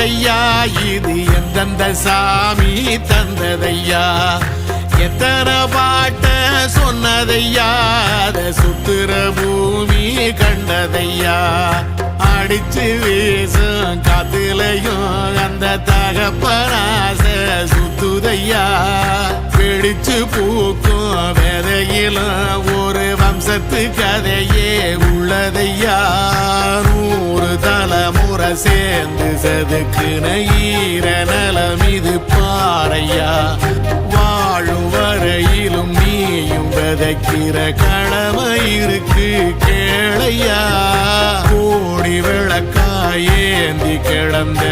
தந்ததையா இது எந்தெந்த சாமி தந்ததையா எத்தனை பாட்ட சொன்னதையா அத சுத்துற பூமி கண்டதையா அடிச்சு வீசும் காத்துலையும் அந்த தகப்பனாச சுத்துதையா பிடிச்சு பூக்கும் விதையிலும் ஒரு வம்சத்து கதையே உள்ளதையா 100 தலைமுறை சேர்ந்து செதுக்குன ஈர நலம் இது பாறையா வாழும் வரையிலும் நீயும் விதைக்கிற கடமை இருக்கு கேளையா கோடி விளக்காயேந்தி கிடந்த